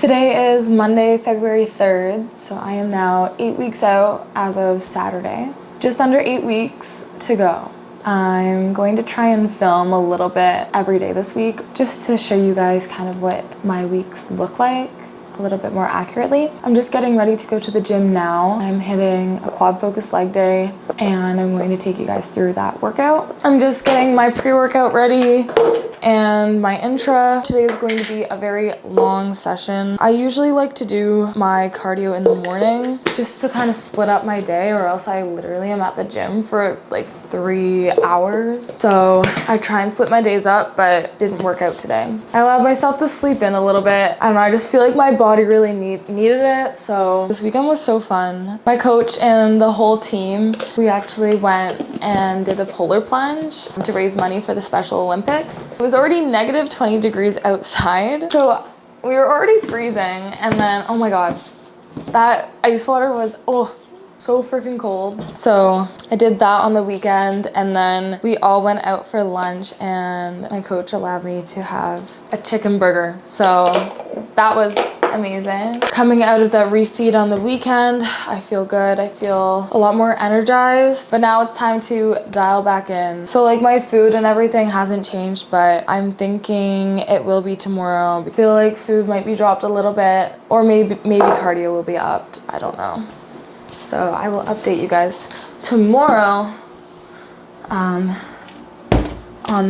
Today is Monday, February 3rd, so I am now 8 weeks out as of Saturday. Just under 8 weeks to go. I'm going to try and film a little bit every day this week just to show you guys kind of what my weeks look like a little bit more accurately. I'm just getting ready to go to the gym now. I'm hitting a quad focus leg day and I'm going to take you guys through that workout. I'm just getting my pre-workout ready and my intra. Today is going to be a very long session. I usually like to do my cardio in the morning just to kind of split up my day, or else I literally am at the gym for like 3 hours. So I try and split my days up, but didn't work out today. I allowed myself to sleep in a little bit. I don't know, I just feel like my body really needed it. So this weekend was so fun. My coach and the whole team, we actually went and did a polar plunge to raise money for the Special Olympics. It was already negative 20 degrees outside, so we were already freezing, and then oh my god, that ice water was so freaking cold. So I did that on the weekend, and then we all went out for lunch and my coach allowed me to have a chicken burger, so that was amazing. Coming out of that refeed on the weekend, I feel good. I feel a lot more energized, but now it's time to dial back in. So like my food and everything hasn't changed, but I'm thinking it will be tomorrow. I feel like food might be dropped a little bit, or maybe cardio will be upped. I don't know. So I will update you guys tomorrow on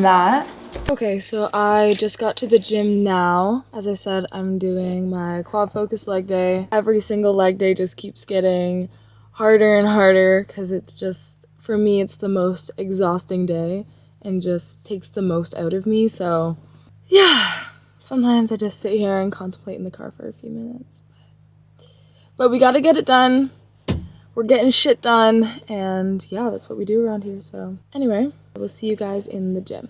that. Okay, so I just got to the gym now. As I said, I'm doing my quad focus leg day. Every single leg day just keeps getting harder and harder because it's just, for me, it's the most exhausting day and just takes the most out of me. So yeah, sometimes I just sit here and contemplate in the car for a few minutes. But we gotta get it done. We're getting shit done, and yeah, that's what we do around here. So anyway, we'll see you guys in the gym.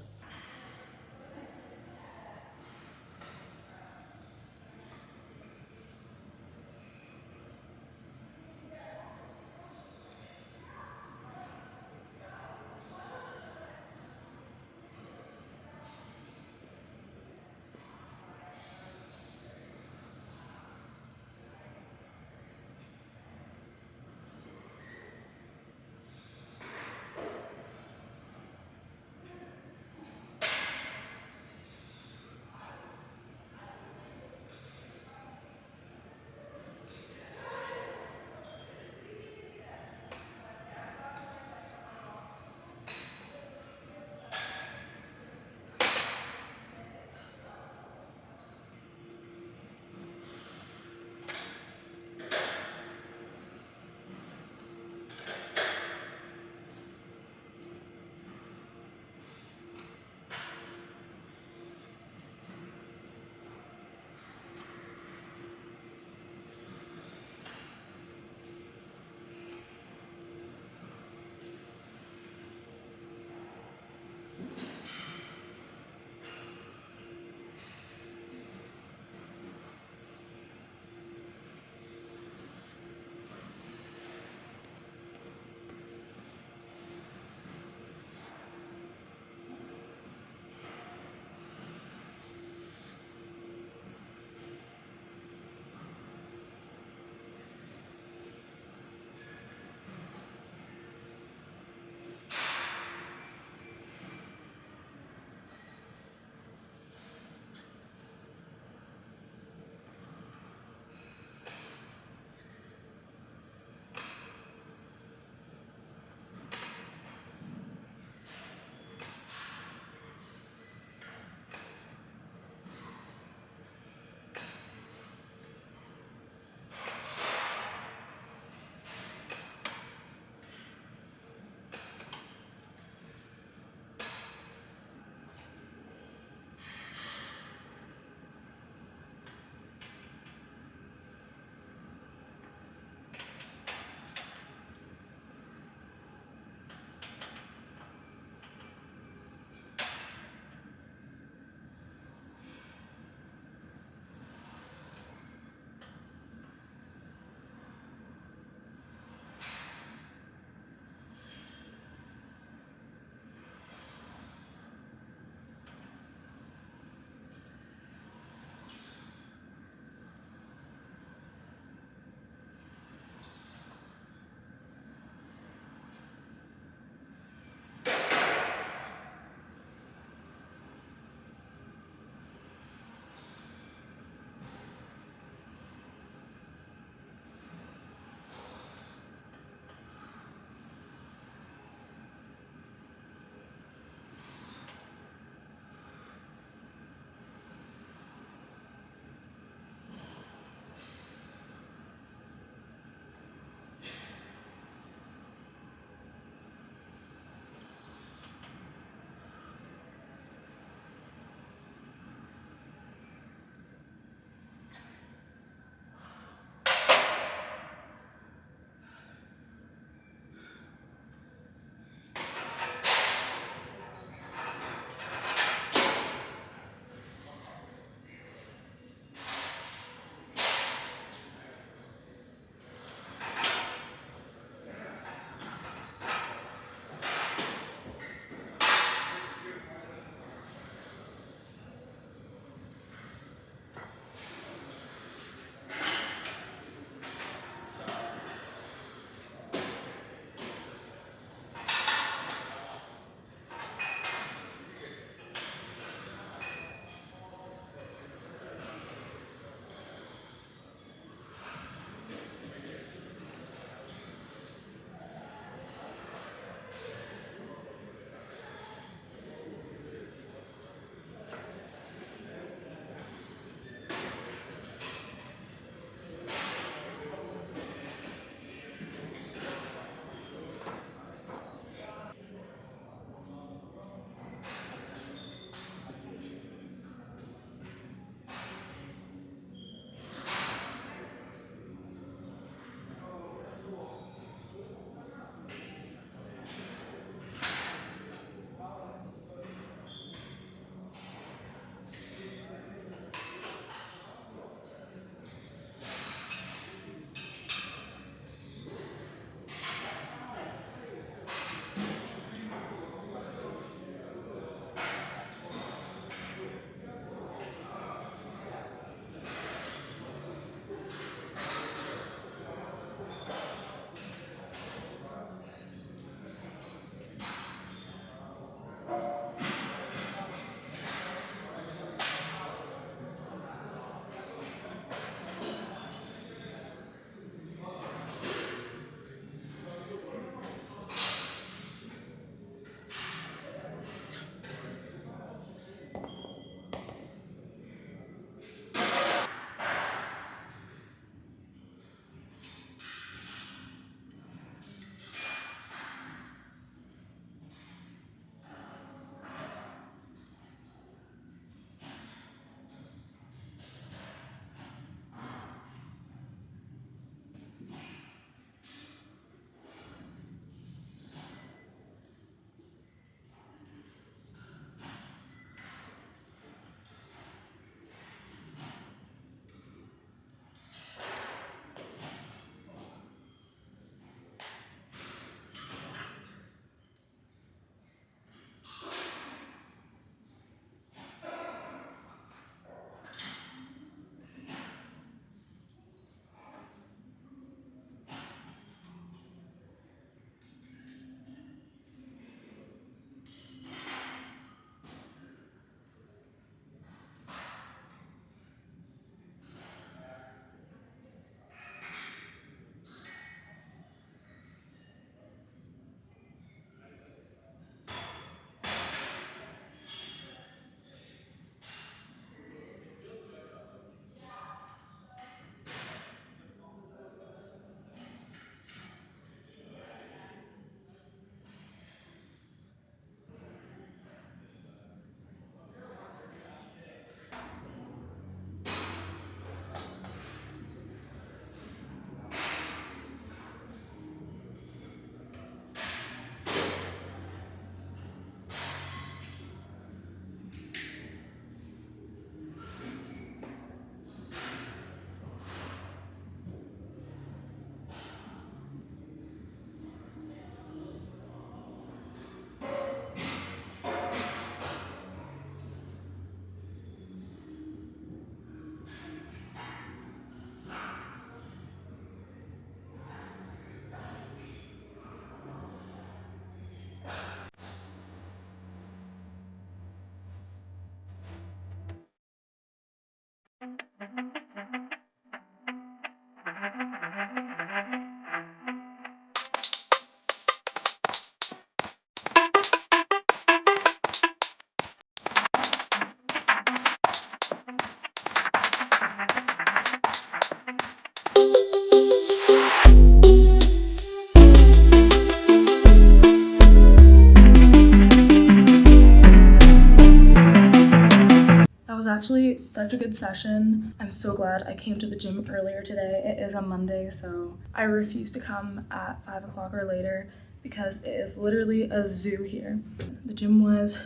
actually such a good session. I'm so glad I came to the gym earlier today. It is a Monday, so I refuse to come at 5 o'clock or later because it is literally a zoo here. The gym was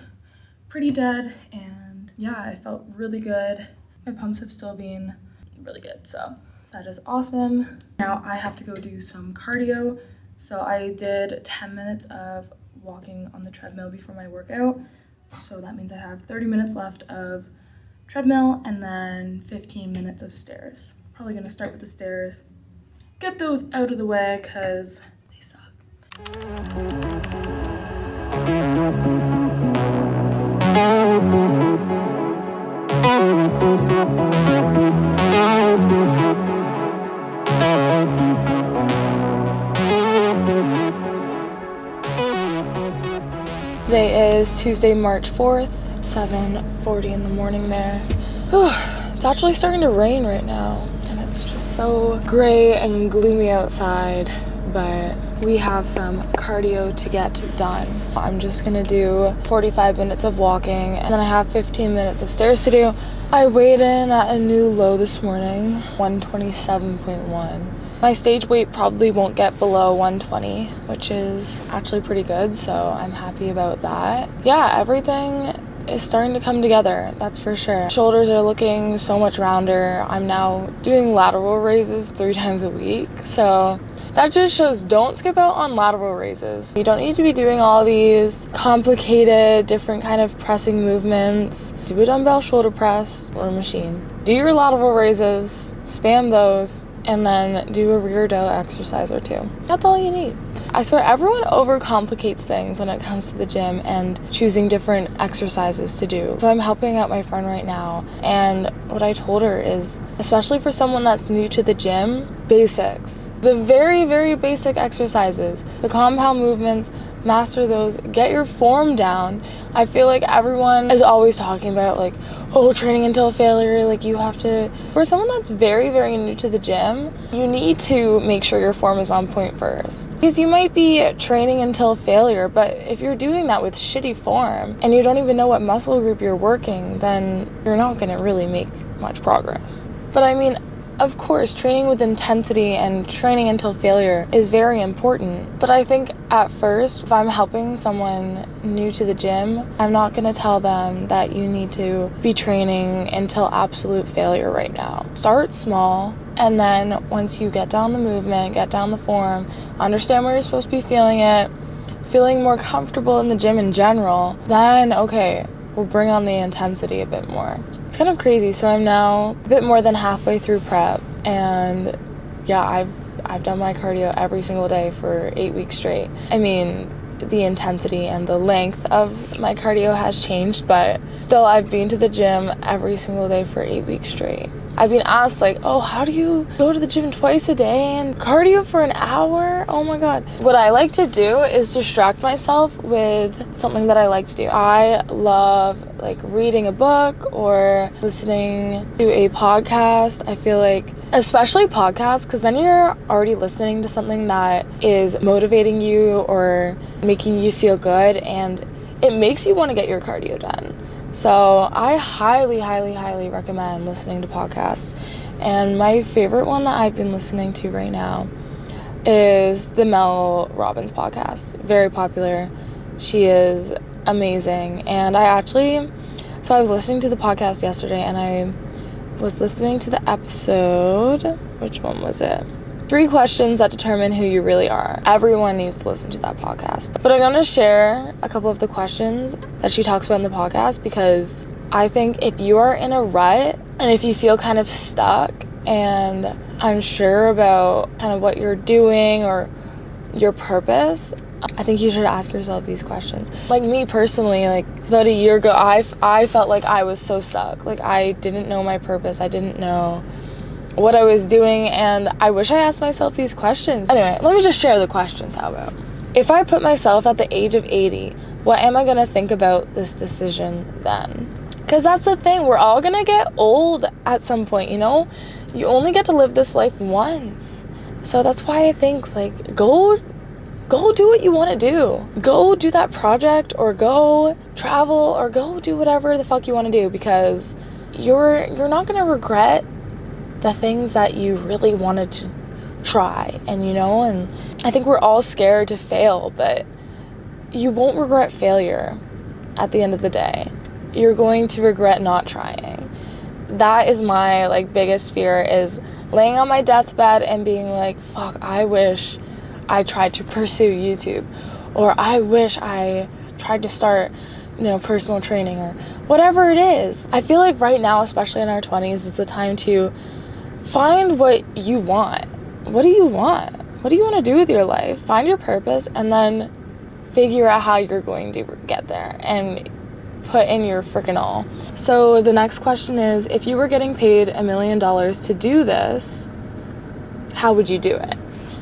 pretty dead, and yeah, I felt really good. My pumps have still been really good, so that is awesome. Now I have to go do some cardio. So I did 10 minutes of walking on the treadmill before my workout. So that means I have 30 minutes left of treadmill and then 15 minutes of stairs. Probably gonna start with the stairs, get those out of the way because they suck. Today is Tuesday, March 4th, 7:40 in the morning there. Whew, it's actually starting to rain right now, and it's just so gray and gloomy outside, but we have some cardio to get done. I'm just gonna do 45 minutes of walking, and then I have 15 minutes of stairs to do. I weighed in at a new low this morning, 127.1. My stage weight probably won't get below 120, which is actually pretty good, so I'm happy about that. Yeah, everything is starting to come together, that's for sure. Shoulders are looking so much rounder. I'm now doing lateral raises 3 times a week, so that just shows don't skip out on lateral raises. You don't need to be doing all these complicated, different kind of pressing movements. Do a dumbbell shoulder press or a machine. Do your lateral raises, spam those, and then do a rear delt exercise or 2. That's all you need. I swear everyone overcomplicates things when it comes to the gym and choosing different exercises to do. So I'm helping out my friend right now, and what I told her is, especially for someone that's new to the gym, basics. The very, very basic exercises, the compound movements, master those, get your form down. I feel like everyone is always talking about like, oh, training until failure, like you have to. For someone that's very, very new to the gym, you need to make sure your form is on point first. Because you might be training until failure, but if you're doing that with shitty form and you don't even know what muscle group you're working, then you're not gonna really make much progress. But I mean, of course, training with intensity and training until failure is very important. But I think at first, if I'm helping someone new to the gym, I'm not going to tell them that you need to be training until absolute failure right now. Start small, and then once you get down the movement, get down the form, understand where you're supposed to be feeling more comfortable in the gym in general, then okay, we'll bring on the intensity a bit more. It's kind of crazy. So I'm now a bit more than halfway through prep, and yeah, I've done my cardio every single day for 8 weeks straight. I mean, the intensity and the length of my cardio has changed, but still I've been to the gym every single day for 8 weeks straight. I've been asked like, oh, how do you go to the gym twice a day and cardio for an hour? Oh my God. What I like to do is distract myself with something that I like to do. I love like reading a book or listening to a podcast. I feel like, especially podcasts, because then you're already listening to something that is motivating you or making you feel good, and it makes you want to get your cardio done. So I highly, highly, highly recommend listening to podcasts. And my favorite one that I've been listening to right now is the Mel Robbins podcast. Very popular. She is amazing. And I was listening to the podcast yesterday, and I was listening to the episode. Which one was it? 3 questions that determine who you really are. Everyone needs to listen to that podcast. But I'm going to share a couple of the questions that she talks about in the podcast, because I think if you are in a rut and if you feel kind of stuck and unsure about kind of what you're doing or your purpose, I think you should ask yourself these questions. Like me personally, like about a year ago, I felt like I was so stuck. Like I didn't know my purpose. I didn't know what I was doing, and I wish I asked myself these questions. Anyway, let me just share the questions. How about, if I put myself at the age of 80, what am I going to think about this decision then? Because that's the thing, we're all going to get old at some point, you know? You only get to live this life once. So that's why I think, like, go do what you want to do. Go do that project, or go travel, or go do whatever the fuck you want to do, because you're not going to regret the things that you really wanted to try. And, and I think we're all scared to fail, but you won't regret failure at the end of the day. You're going to regret not trying. That is my biggest fear, is laying on my deathbed and being like, fuck, I wish I tried to pursue YouTube, or I wish I tried to start, personal training, or whatever it is. I feel like right now, especially in our 20s, is the time to find what you want. What do you want? What do you want to do with your life? Find your purpose, and then figure out how you're going to get there and put in your freaking all. So the next question is, if you were getting paid $1 million to do this, how would you do it?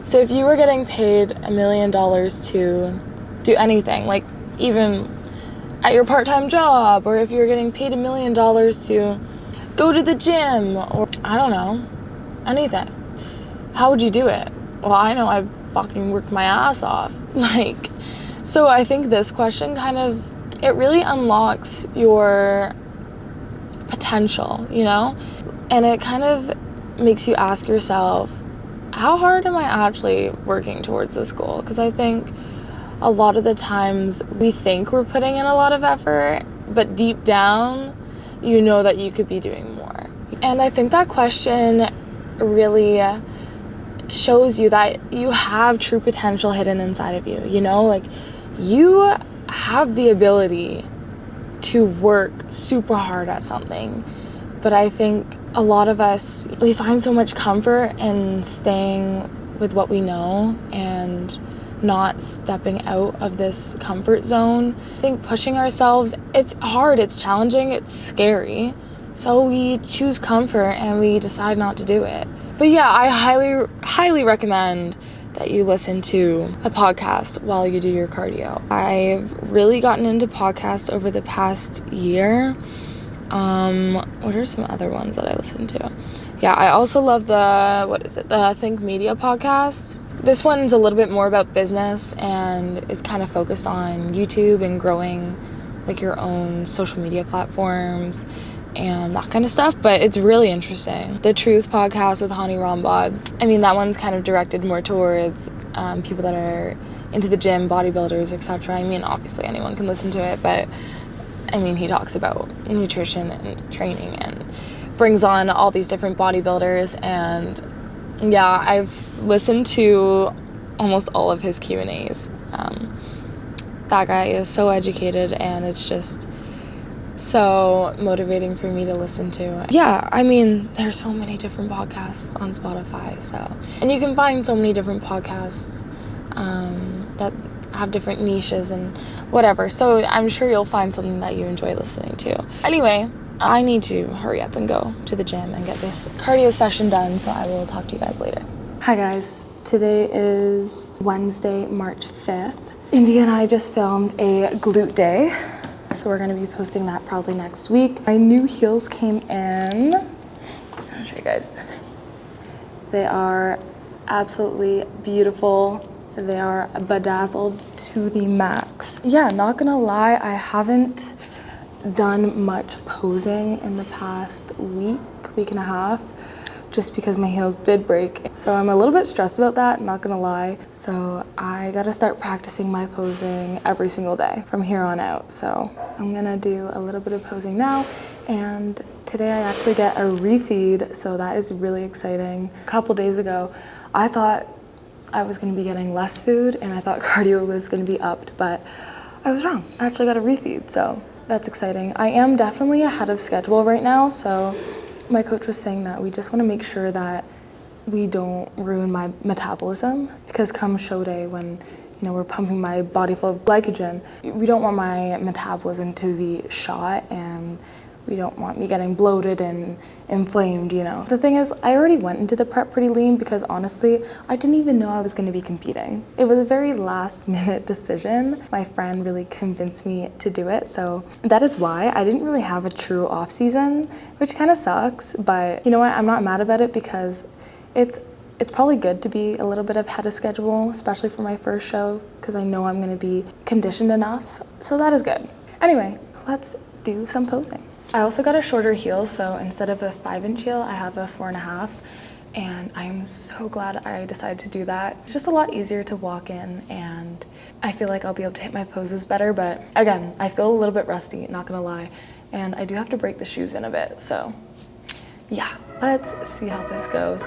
So if you were getting paid $1 million to do anything, even at your part-time job, or if you were getting paid $1 million to go to the gym, or I don't know, anything, how would you do it? Well, I know I've fucking worked my ass off. So I think this question it really unlocks your potential, and it kind of makes you ask yourself, how hard am I actually working towards this goal? Because I think a lot of the times we think we're putting in a lot of effort, but deep down, that you could be doing more. And I think that question really shows you that you have true potential hidden inside of you, you have the ability to work super hard at something. But I think a lot of us, we find so much comfort in staying with what we know and not stepping out of this comfort zone. I think pushing ourselves, it's hard, it's challenging, it's scary. So we choose comfort and we decide not to do it. But yeah, I highly, highly recommend that you listen to a podcast while you do your cardio. I've really gotten into podcasts over the past year. What are some other ones that I listen to? Yeah, I also love the Think Media podcast. This one's a little bit more about business and is kind of focused on YouTube and growing your own social media platforms and that kind of stuff, but it's really interesting. The Truth podcast with Hani Rambod, that one's kind of directed more towards people that are into the gym, bodybuilders, etc. Obviously anyone can listen to it, but he talks about nutrition and training and brings on all these different bodybuilders. And yeah, I've listened to almost all of his Q&As. That guy is so educated, and it's just so motivating for me to listen to. Yeah, there's so many different podcasts on Spotify, and you can find so many different podcasts that have different niches and whatever, so I'm sure you'll find something that you enjoy listening to. Anyway, I need to hurry up and go to the gym and get this cardio session done, so I will talk to you guys later. Hi guys, today is Wednesday, March 5th. Indy and I just filmed a glute day, so we're gonna be posting that probably next week. My new heels came in. I'll show you guys. They are absolutely beautiful. They are bedazzled to the max. Yeah, not gonna lie, I haven't done much posing in the past week and a half, just because my heels did break. So I'm a little bit stressed about that, not gonna lie. So I gotta start practicing my posing every single day from here on out. So I'm gonna do a little bit of posing now, and today I actually get a refeed, so that is really exciting. A couple days ago, I thought I was gonna be getting less food and I thought cardio was gonna be upped, but I was wrong. I actually got a refeed, so that's exciting. I am definitely ahead of schedule right now, so my coach was saying that we just want to make sure that we don't ruin my metabolism, because come show day, when we're pumping my body full of glycogen, we don't want my metabolism to be shot, and we don't want me getting bloated and inflamed, The thing is, I already went into the prep pretty lean because honestly, I didn't even know I was going to be competing. It was a very last minute decision. My friend really convinced me to do it, so that is why I didn't really have a true off season, which kind of sucks, but you know what, I'm not mad about it, because it's probably good to be a little bit ahead of schedule, especially for my first show, because I know I'm going to be conditioned enough, so that is good. Anyway, let's do some posing. I also got a shorter heel, so instead of a 5-inch heel, I have a 4.5. And I'm so glad I decided to do that. It's just a lot easier to walk in, and I feel like I'll be able to hit my poses better, but again, I feel a little bit rusty, not gonna lie, and I do have to break the shoes in a bit, so yeah, let's see how this goes.